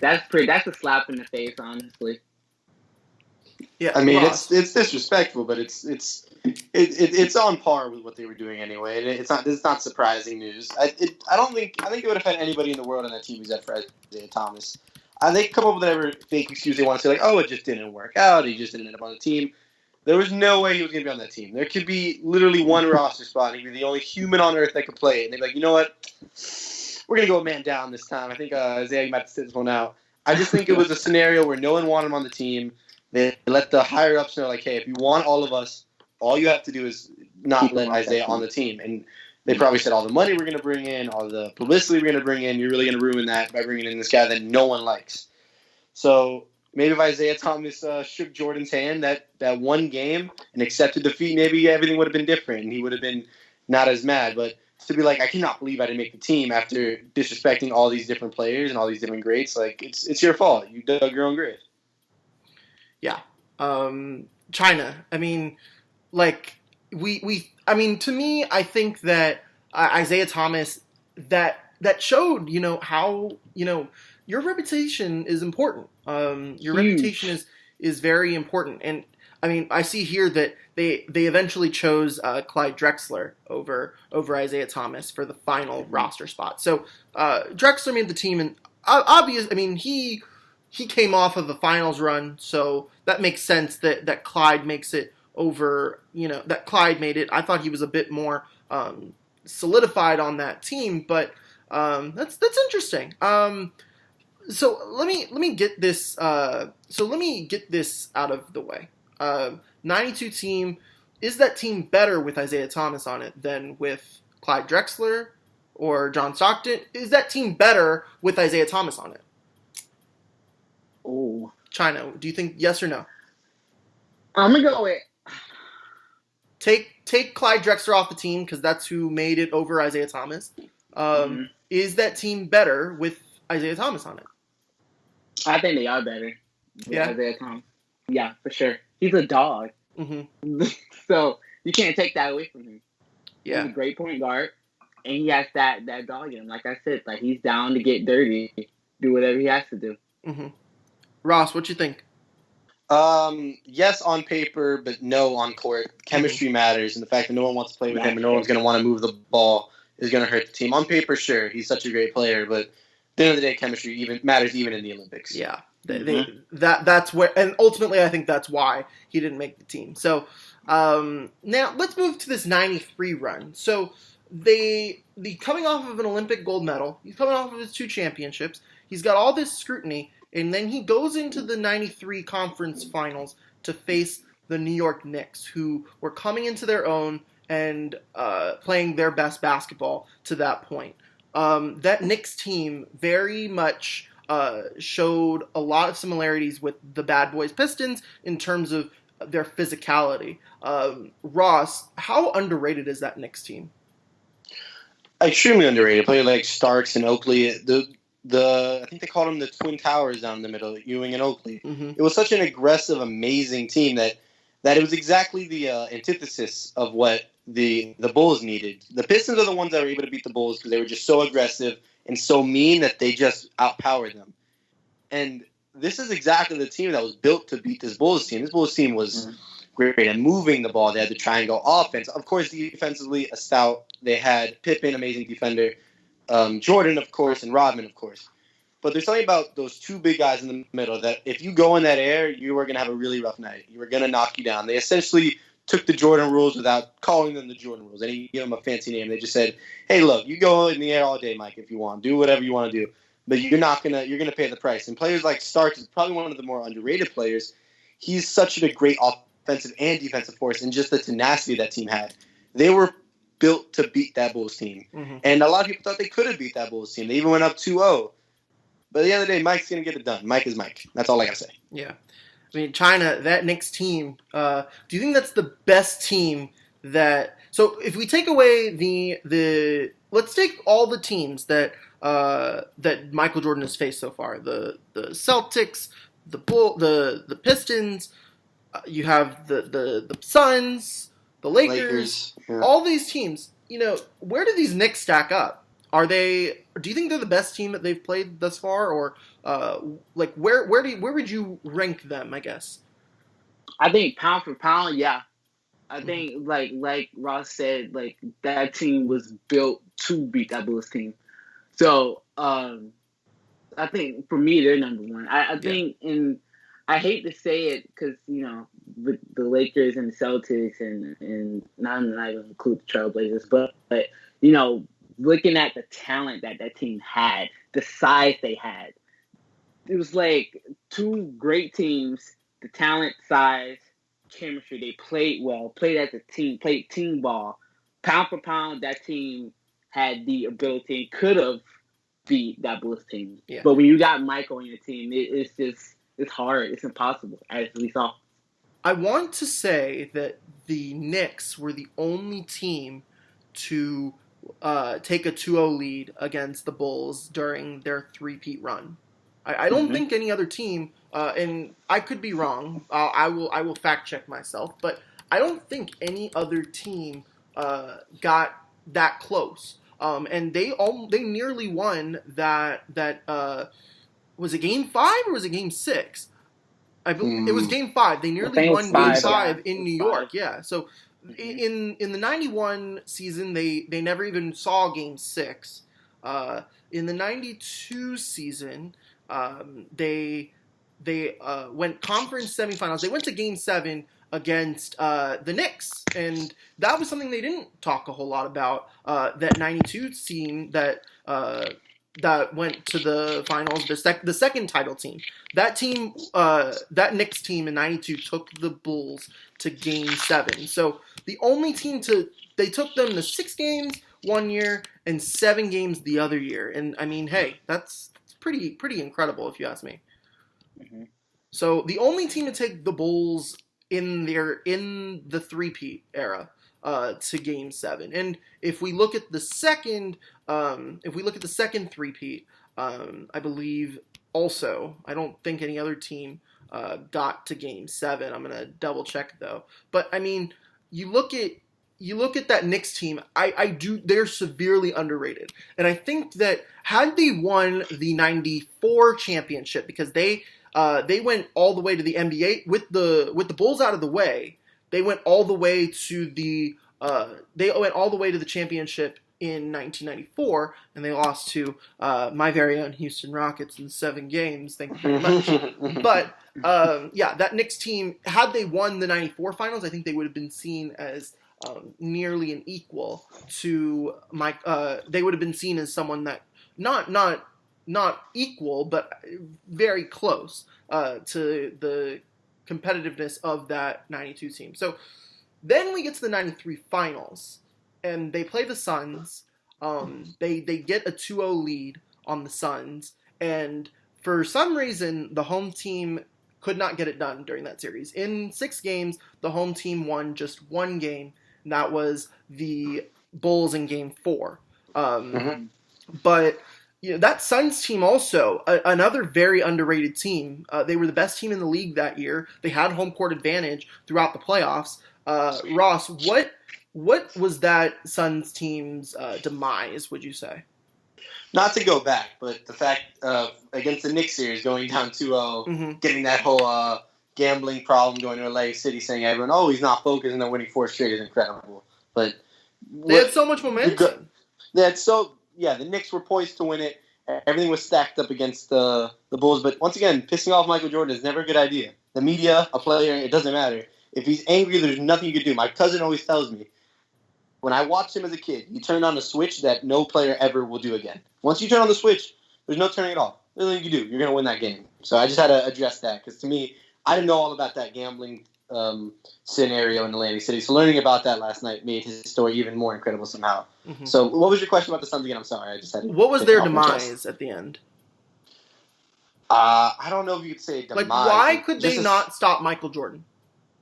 That's a slap in the face, honestly. Yeah, it's disrespectful, but it's on par with what they were doing anyway. It's not surprising news. I think it would have had anybody in the world on that team except for Isaiah Thomas. I think come up with whatever fake excuse they want to say, it just didn't work out. He just didn't end up on the team. There was no way he was going to be on that team. There could be literally one roster spot, and he'd be the only human on earth that could play it. And they'd be like, you know what? We're going to go a man down this time. I think Isaiah, you might have to sit this one out. I just think it was a scenario where no one wanted him on the team. They let the higher-ups know, like, hey, if you want all of us, all you have to do is not let Isaiah on the team. And they probably said all the money we're going to bring in, all the publicity we're going to bring in, you're really going to ruin that by bringing in this guy that no one likes. So maybe if Isaiah Thomas shook Jordan's hand that one game and accepted defeat, maybe everything would have been different and he would have been not as mad. But to be like, I cannot believe I didn't make the team after disrespecting all these different players and all these different greats, like it's your fault. You dug your own grave. Yeah. China. I mean, like I mean, to me, I think that Isaiah Thomas that showed, how, your reputation is important. Your reputation is very important. And I mean, I see here that they eventually chose Clyde Drexler over Isaiah Thomas for the final roster spot. So Drexler made the team, and I mean, he came off of a finals run, so that makes sense that Clyde makes it over. That Clyde made it. I thought he was a bit more solidified on that team, but that's interesting. So let me get this. Let me get this out of the way. 92 team, is that team better with Isaiah Thomas on it than with Clyde Drexler or John Stockton? Is that team better with Isaiah Thomas on it? Oh, China, do you think yes or no? I'm gonna go with take Clyde Drexler off the team because that's who made it over Isaiah Thomas. Is that team better with Isaiah Thomas on it? I think they are better. Yeah, Isaiah Thomas. Yeah, for sure. He's a dog. Mm-hmm. So you can't take that away from him. Yeah, He's a great point guard, and he has that dog in him. Like I said, like he's down to get dirty, do whatever he has to do. Mm-hmm. Ross, what you think? Yes on paper, but no on court. Chemistry matters, and the fact that no one wants to play with him and no one's going to want to move the ball is going to hurt the team. On paper, sure, he's such a great player, but at the end of the day, chemistry matters even in the Olympics. Yeah, that's where, and ultimately, I think that's why he didn't make the team. So now let's move to this '93 run. So the coming off of an Olympic gold medal, he's coming off of his 2 championships. He's got all this scrutiny. And then he goes into the 93 conference finals to face the New York Knicks, who were coming into their own and playing their best basketball to that point. That Knicks team very much showed a lot of similarities with the Bad Boys Pistons in terms of their physicality. Ross, how underrated is that Knicks team? Extremely underrated. Players like Starks and Oakley. I think they called them the Twin Towers down in the middle, Ewing and Oakley. Mm-hmm. It was such an aggressive, amazing team that it was exactly the antithesis of what the Bulls needed. The Pistons are the ones that were able to beat the Bulls because they were just so aggressive and so mean that they just outpowered them. And this is exactly the team that was built to beat this Bulls team. This Bulls team was great at moving the ball. They had the triangle offense. Of course, defensively, a stout. They had Pippen, amazing defender. Jordan, of course, and Rodman, of course. But there's something about those 2 big guys in the middle that if you go in that air, you are going to have a really rough night. You are going to knock you down. They essentially took the Jordan rules without calling them the Jordan rules. They didn't give them a fancy name. They just said, hey, look, you go in the air all day, Mike, if you want. Do whatever you want to do. But you're going to pay the price. And players like Starks is probably one of the more underrated players. He's such a great offensive and defensive force, and just the tenacity that team had. They were built to beat that Bulls team. Mm-hmm. And a lot of people thought they could have beat that Bulls team. They even went up 2-0. But at the end of the day, Mike's going to get it done. Mike is Mike. That's all I got to say. Yeah. I mean, China, that Knicks team, do you think that's the best team that... So if we take away the let's take all the teams that Michael Jordan has faced so far. The Celtics, the Pistons, you have the Suns, the Lakers. Yeah. All these teams, where do these Knicks stack up? Do you think they're the best team that they've played thus far, or where would you rank them? I guess. I think pound for pound, yeah. I think like Ross said, like that team was built to beat that Bulls team. So I think for me they're number one. I think, and I hate to say it because with the Lakers and the Celtics and not even include the Trailblazers, but looking at the talent that team had, the size they had, it was like two great teams, the talent, size, chemistry. They played well, played as a team, played team ball. Pound for pound, that team had the ability, could have beat that Bulls team. Yeah. But when you got Michael on your team, it's hard. It's impossible, as we saw. I want to say that the Knicks were the only team to take a 2-0 lead against the Bulls during their three-peat run. I don't think any other team, and I could be wrong. I will fact check myself, but I don't think any other team got that close. And they nearly won that. Was it Game 5 or was it Game 6? I believe it was Game 5. They nearly won Game 5 in New York. Yeah. So in the 91 season, they never even saw Game 6. In the 92 season, they went conference semifinals. They went to Game 7 against the Knicks, and that was something they didn't talk a whole lot about. That 92 team that went to the finals, the second title team. That team, that Knicks team in 92 took the Bulls to Game 7. So the only team they took them to 6 games one year and 7 games the other year. And I mean, hey, that's pretty incredible if you ask me. Mm-hmm. So the only team to take the Bulls in the three-peat era to Game 7. And if we look at the second three-peat, I believe also, I don't think any other team got to Game 7. I'm gonna double check though. But I mean, you look at that Knicks team. They're severely underrated, and I think that had they won the '94 championship, because they went all the way to the NBA with the Bulls out of the way. They went all the way to the championship in 1994, and they lost to my very own Houston Rockets in 7 games. Thank you very much. But that Knicks team, had they won the '94 finals, I think they would have been seen as nearly an equal to Mike. They would have been seen as someone that not equal, but very close to the competitiveness of that 92 team. So then we get to the 93 finals, and they play the Suns. They get a 2-0 lead on the Suns, and for some reason, the home team could not get it done during that series. In 6 games, the home team won just 1 game, and that was the Bulls in Game 4. But that Suns team also, another very underrated team. They were the best team in the league that year. They had home court advantage throughout the playoffs. Ross, what was that Suns team's demise, would you say? Not to go back, but the fact against the Knicks series, going down 2-0, getting that whole gambling problem going to LA City, saying everyone, he's not focused, and they're winning 4 straight is incredible. But they had so much momentum. The Knicks were poised to win it. Everything was stacked up against the Bulls. But once again, pissing off Michael Jordan is never a good idea. The media, a player, it doesn't matter. If he's angry, there's nothing you can do. My cousin always tells me, when I watched him as a kid, he turned on a switch that no player ever will do again. Once you turn on the switch, there's no turning it off. There's nothing you can do. You're going to win that game. So I just had to address that, because to me, I didn't know all about that gambling scenario in Atlantic City. So learning about that last night made his story even more incredible somehow. So what was your question about the Suns again? I'm sorry. I just had to. What was their demise at the end? I don't know if you could say demise. Like, why could they not stop Michael Jordan?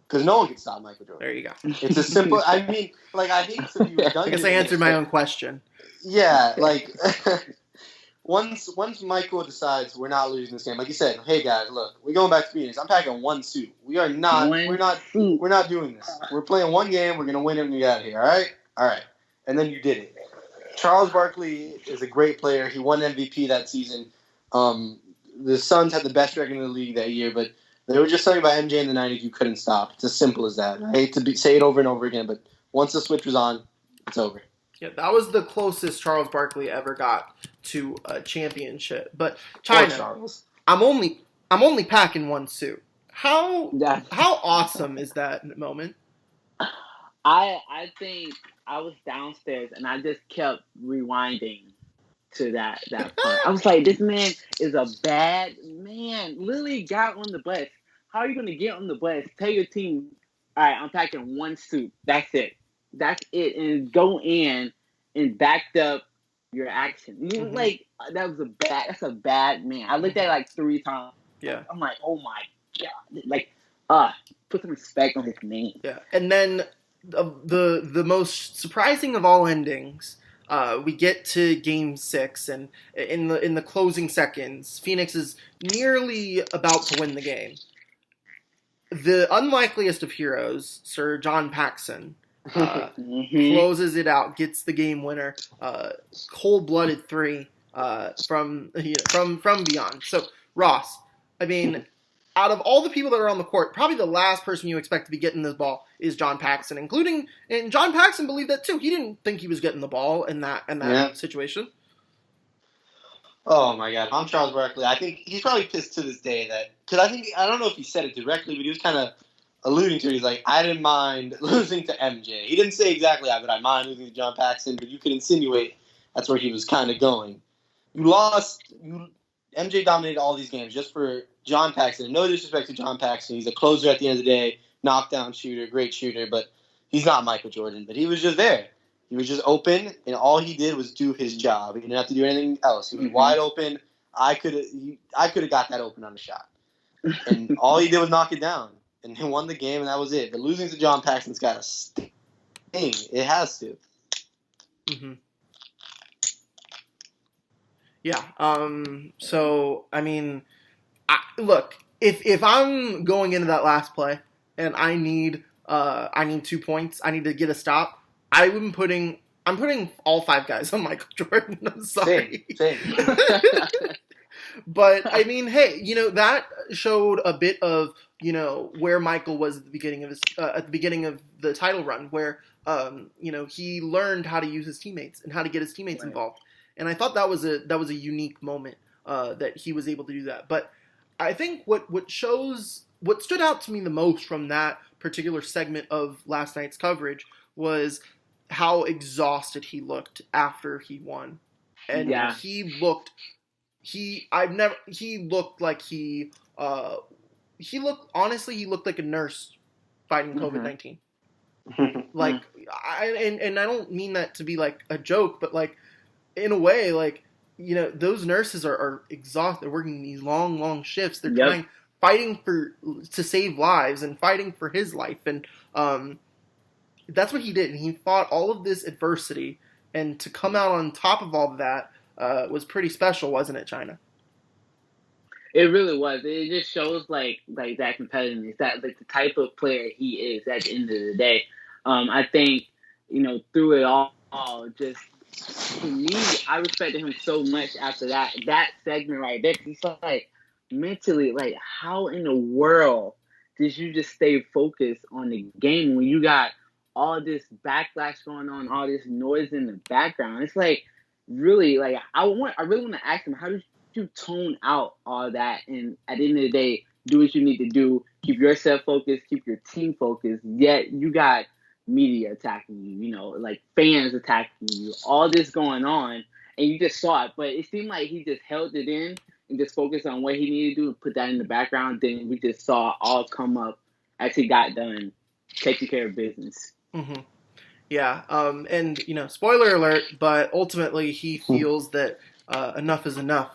Because no one can stop Michael Jordan. There you go. It's a simple. I mean, like, I hate to be redundant. I guess I answered my own question. Yeah, like once Michael decides we're not losing this game, like you said, hey guys, look, we're going back to Phoenix. I'm packing 1 suit. We're not doing this. We're playing 1 game. We're gonna win it and we get out of here. All right. And then you did it. Charles Barkley is a great player. He won MVP that season. The Suns had the best record in the league that year, but there was just something about MJ in the 90s you couldn't stop. It's as simple as that. I hate to say it over and over again, but once the switch was on, it's over. Yeah, that was the closest Charles Barkley ever got to a championship. But China, I'm only packing 1 suit. How awesome is that moment? I think I was downstairs and I just kept rewinding to that part. I was like, this man is a bad man. Literally got on the bus. How are you gonna get on the bus? Tell your team, all right, I'm packing one suit. That's it. That's it. And go in and backed up your action. Like that's a bad man. I looked at it like 3 times. Yeah. I'm like, oh my god. Like, put some respect on his name. Yeah. And then the most surprising of all endings, we get to Game 6, and in the closing seconds, Phoenix is nearly about to win the game. The unlikeliest of heroes, Sir John Paxson, closes it out, gets the game winner, cold-blooded 3 from beyond. So Ross, I mean, out of all the people that are on the court, probably the last person you expect to be getting this ball is John Paxson, and John Paxson believed that too. He didn't think he was getting the ball in that situation. Oh my God, I'm Charles Barkley. I think he's probably pissed to this day because I don't know if he said it directly, but he was kind of alluding to it. He's like, I didn't mind losing to MJ. He didn't say exactly that, but I mind losing to John Paxson, but you could insinuate that's where he was kind of going. MJ dominated all these games just for John Paxson. And no disrespect to John Paxson. He's a closer at the end of the day, knockdown shooter, great shooter, but he's not Michael Jordan. But he was just there. He was just open, and all he did was do his job. He didn't have to do anything else. He was wide open. I could have got that open on a shot. And all he did was knock it down. And he won the game, and that was it. But losing to John Paxson's got to sting. It has to. Mm-hmm. Yeah. So, I mean, look, if I'm going into that last play and I need 2 points, I need to get a stop, I'm putting all 5 guys on Michael Jordan. I'm sorry. Same. But, I mean, hey, that showed a bit of, where Michael was at the beginning of the title run, where, he learned how to use his teammates and how to get his teammates involved. And I thought that was a unique moment that he was able to do that. But I think what stood out to me the most from that particular segment of last night's coverage was how exhausted he looked after he won. And he looked like he looked like a nurse fighting COVID-19. Like, I don't mean that to be like a joke, but like, in a way, like, those nurses are exhausted. They're working these long shifts. They're fighting to save lives and fighting for his life. And that's what he did. And he fought all of this adversity. And to come out on top of all of that was pretty special, wasn't it, China? It really was. It just shows like that competitiveness, that like the type of player he is at the end of the day. I think, through it all, just to me, I respected him so much after that segment right there. He's like, mentally, like, how in the world did you just stay focused on the game when you got all this backlash going on, all this noise in the background? It's like, really, like, I really want to ask him, how did you tone out all that and at the end of the day do what you need to do, keep yourself focused, keep your team focused, yet you got media attacking you, like fans attacking you, all this going on, and you just saw it. But it seemed like he just held it in and just focused on what he needed to do and put that in the background. Then we just saw all come up as he got done taking care of business. Mm-hmm. Yeah, and spoiler alert, but ultimately he feels that enough is enough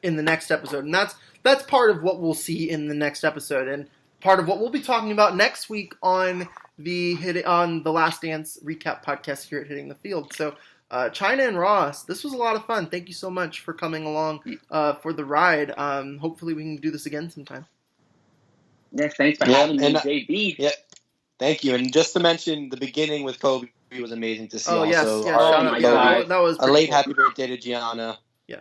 in the next episode, and that's part of what we'll see in the next episode, and part of what we'll be talking about next week on the Last Dance recap podcast here at Hitting the Field. So, China and Ross, this was a lot of fun. Thank you so much for coming along for the ride. Hopefully we can do this again sometime. Yes, thanks for having me, JB. Yeah, thank you. And just to mention, the beginning with Kobe was amazing to see. Oh, yes. Also. Yeah, my God. That was a late cool. happy birthday to Gianna. Yeah.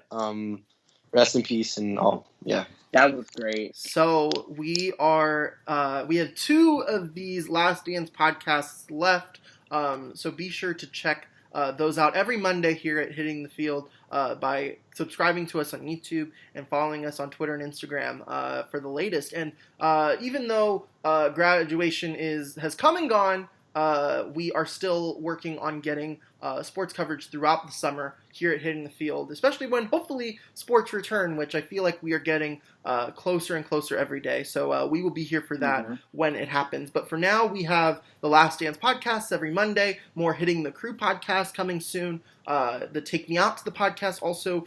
Rest in peace and all. Yeah. That was great. So we have 2 of these Last Dance podcasts left. So be sure to check those out every Monday here at Hitting the Field by subscribing to us on YouTube and following us on Twitter and Instagram for the latest. And even though graduation has come and gone, we are still working on getting sports coverage throughout the summer here at Hitting the Field, especially when hopefully sports return, which I feel like we are getting closer and closer every day. So we will be here for that when it happens. But for now, we have the Last Dance podcasts every Monday, more Hitting the Crew podcast coming soon, the Take Me Out to the podcast also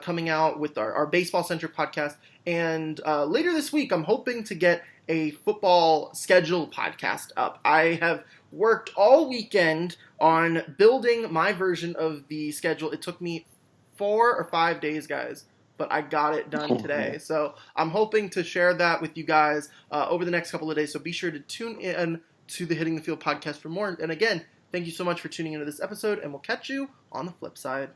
coming out with our baseball-centric podcast. And later this week, I'm hoping to get a football schedule podcast up. I have worked all weekend on building my version of the schedule. It took me 4 or 5 days, guys, but I got it done today. So I'm hoping to share that with you guys over the next couple of days. So be sure to tune in to the Hitting the Field podcast for more. And again, thank you so much for tuning into this episode, and we'll catch you on the flip side.